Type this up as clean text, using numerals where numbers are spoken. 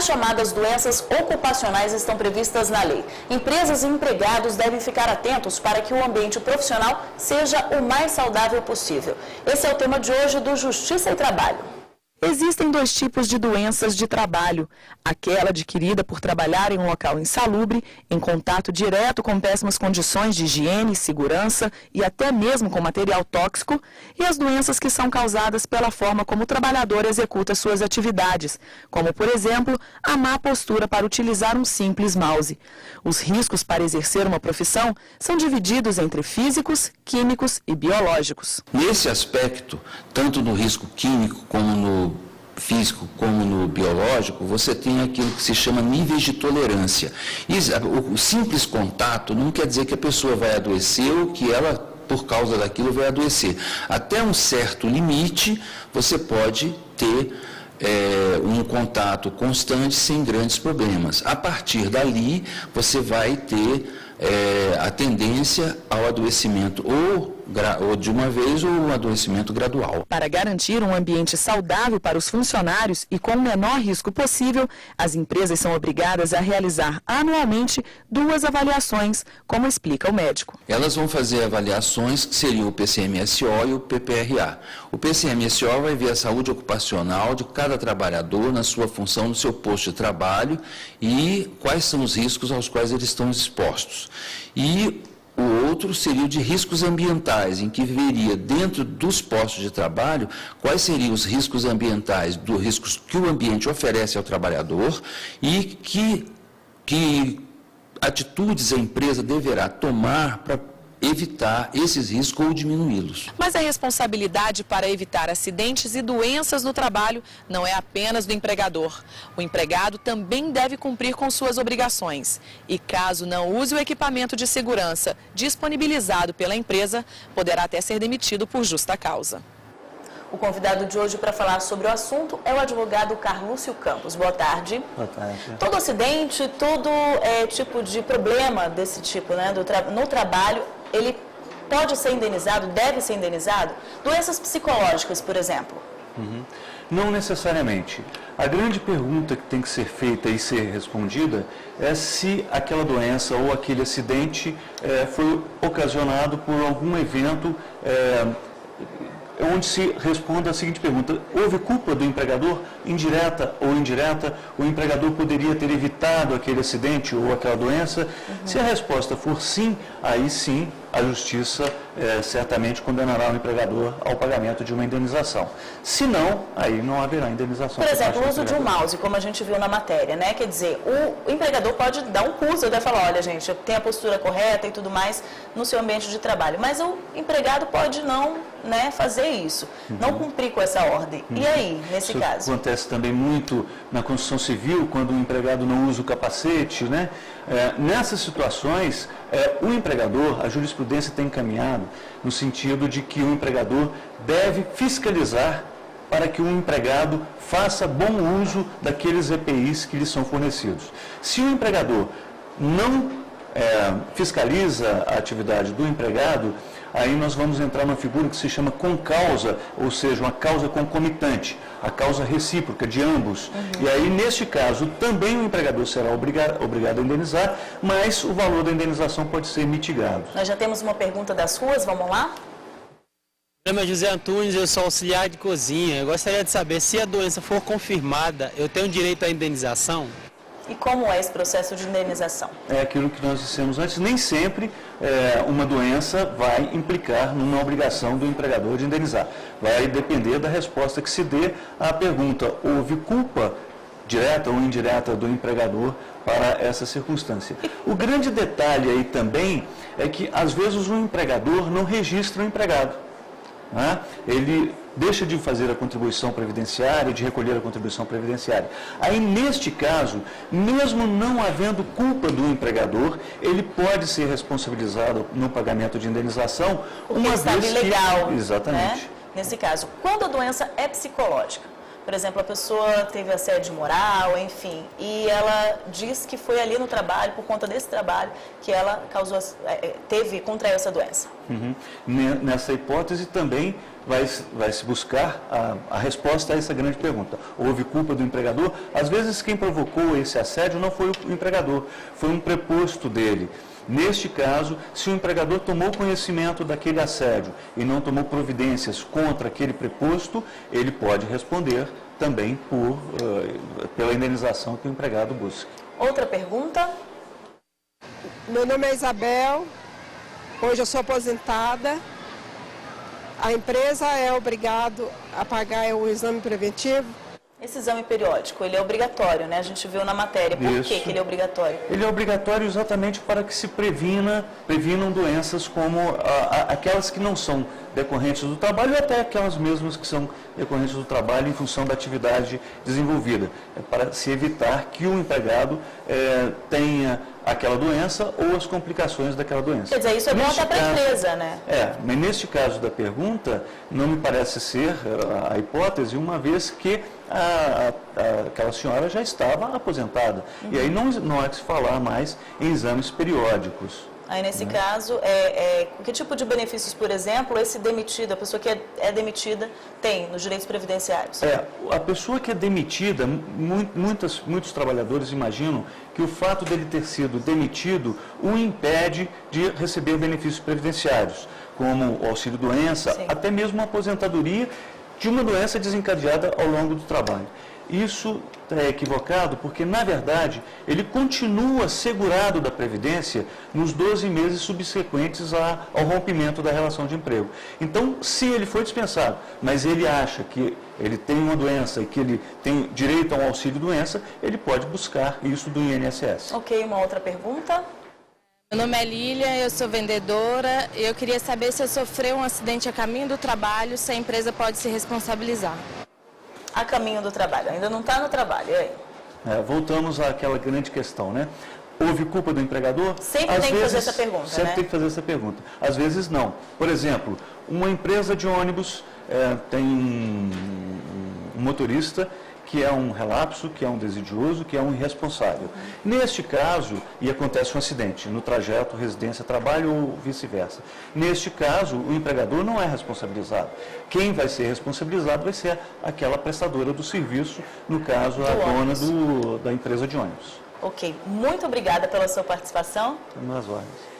chamadas doenças ocupacionais estão previstas na lei. Empresas e empregados devem ficar atentos para que o ambiente profissional seja o mais saudável possível. Esse é o tema de hoje do Justiça e Trabalho. Existem dois tipos de doenças de trabalho. Aquela adquirida por trabalhar em um local insalubre, em contato direto com péssimas condições de higiene, segurança e até mesmo com material tóxico, e as doenças que são causadas pela forma como o trabalhador executa suas atividades, como, por exemplo, a má postura para utilizar um simples mouse. Os riscos para exercer uma profissão são divididos entre físicos, químicos e biológicos. Nesse aspecto, tanto no risco químico como no físico como no biológico, você tem aquilo que se chama níveis de tolerância. O simples contato não quer dizer que a pessoa vai adoecer ou que ela, por causa daquilo, vai adoecer. Até um certo limite, você pode ter um contato constante sem grandes problemas. A partir dali, você vai ter a tendência ao adoecimento ou de uma vez ou um adoecimento gradual. Para garantir um ambiente saudável para os funcionários e com o menor risco possível, as empresas são obrigadas a realizar anualmente 2 avaliações, como explica o médico. Elas vão fazer avaliações que seriam o PCMSO e o PPRA. O PCMSO vai ver a saúde ocupacional de cada trabalhador na sua função, no seu posto de trabalho e quais são os riscos aos quais eles estão expostos. E o outro seria o de riscos ambientais, em que veria dentro dos postos de trabalho quais seriam os riscos ambientais, dos riscos que o ambiente oferece ao trabalhador e que atitudes a empresa deverá tomar para evitar esses riscos ou diminuí-los. Mas a responsabilidade para evitar acidentes e doenças no trabalho não é apenas do empregador. O empregado também deve cumprir com suas obrigações. E caso não use o equipamento de segurança disponibilizado pela empresa, poderá até ser demitido por justa causa. O convidado de hoje para falar sobre o assunto é o advogado Carlúcio Campos. Boa tarde. Boa tarde. Todo acidente, todo tipo de problema desse tipo, né, no trabalho, ele pode ser indenizado, deve ser indenizado? Doenças psicológicas, por exemplo? Não necessariamente. A grande pergunta que tem que ser feita e ser respondida é se aquela doença ou aquele acidente foi ocasionado por algum evento onde se responde a seguinte pergunta: houve culpa do empregador, indireta ou indireta? O empregador poderia ter evitado aquele acidente ou aquela doença? Se a resposta for sim, aí sim a Justiça certamente condenará o empregador ao pagamento de uma indenização. Se não, aí não haverá indenização. Por exemplo, o uso de um mouse, como a gente viu na matéria, né? Quer dizer, o empregador pode dar um curso, ele vai falar, olha gente, tem a postura correta e tudo mais no seu ambiente de trabalho. Mas o empregado pode não, né, fazer isso, não cumprir com essa ordem. E aí, nesse caso? Isso acontece também muito na construção civil, quando o empregado não usa o capacete, né? Nessas situações, o empregador, a jurisprudência tem encaminhado no sentido de que o empregador deve fiscalizar para que o empregado faça bom uso daqueles EPIs que lhe são fornecidos. Se o empregador não fiscaliza a atividade do empregado, aí nós vamos entrar numa figura que se chama concausa, ou seja, uma causa concomitante, a causa recíproca de ambos. E aí, neste caso, também o empregador será obrigado a indenizar, mas o valor da indenização pode ser mitigado. Nós já temos uma pergunta das ruas, vamos lá? Meu nome é José Antunes, eu sou auxiliar de cozinha. Eu gostaria de saber, se a doença for confirmada, eu tenho direito à indenização? E como é esse processo de indenização? É aquilo que nós dissemos antes, nem sempre uma doença vai implicar numa obrigação do empregador de indenizar. Vai depender da resposta que se dê à pergunta: houve culpa direta ou indireta do empregador para essa circunstância? O grande detalhe aí também é que, às vezes, o empregador não registra o empregado, né? Ele deixa de fazer a contribuição previdenciária, de recolher a contribuição previdenciária. Aí, neste caso, mesmo não havendo culpa do empregador, ele pode ser responsabilizado no pagamento de indenização, uma vez ilegal. Exatamente. Né? Nesse caso, quando a doença é psicológica, Por exemplo, a pessoa teve assédio moral, enfim, e ela diz que foi ali no trabalho, por conta desse trabalho, que ela contraiu essa doença. Nessa hipótese também vai se buscar a resposta a essa grande pergunta. Houve culpa do empregador? Às vezes quem provocou esse assédio não foi o empregador, foi um preposto dele. Neste caso, se o empregador tomou conhecimento daquele assédio e não tomou providências contra aquele preposto, ele pode responder também pela indenização que o empregado busca. Outra pergunta? Meu nome é Isabel, hoje eu sou aposentada. A empresa é obrigada a pagar o exame preventivo? Esse exame periódico, ele é obrigatório, né? A gente viu na matéria. Por que ele é obrigatório? Ele é obrigatório exatamente para que se previnam doenças como aquelas que não são decorrentes do trabalho ou até aquelas mesmas que são decorrentes do trabalho em função da atividade desenvolvida. É para se evitar que o empregado tenha aquela doença ou as complicações daquela doença. Quer dizer, isso é bom até para a empresa, né? Mas neste caso da pergunta, não me parece ser a hipótese, uma vez que aquela senhora já estava aposentada. E aí não há que se falar mais em exames periódicos. Aí, nesse caso, que tipo de benefícios, por exemplo, esse demitido, a pessoa que é demitida, tem nos direitos previdenciários? A pessoa que é demitida, muitos trabalhadores imaginam que o fato dele ter sido demitido o impede de receber benefícios previdenciários, como o auxílio-doença, até mesmo a aposentadoria de uma doença desencadeada ao longo do trabalho. Isso é equivocado porque, na verdade, ele continua segurado da Previdência nos 12 meses subsequentes ao rompimento da relação de emprego. Então, se ele foi dispensado, mas ele acha que ele tem uma doença e que ele tem direito a um auxílio-doença, ele pode buscar isso do INSS. Ok, uma outra pergunta? Meu nome é Lília, eu sou vendedora e eu queria saber se eu sofrer um acidente a caminho do trabalho, se a empresa pode se responsabilizar. A caminho do trabalho, ainda não está no trabalho, e aí? Voltamos àquela grande questão, né? Houve culpa do empregador? Sempre tem que fazer essa pergunta, né? Sempre tem que fazer essa pergunta. Às vezes não. Por exemplo, uma empresa de ônibus tem um motorista que é um relapso, que é um desidioso, que é um irresponsável. Neste caso, e acontece um acidente no trajeto residência-trabalho ou vice-versa. Neste caso, o empregador não é responsabilizado. Quem vai ser responsabilizado vai ser aquela prestadora do serviço, no caso, a dona da empresa de ônibus. Ok, muito obrigada pela sua participação. Nas ordens.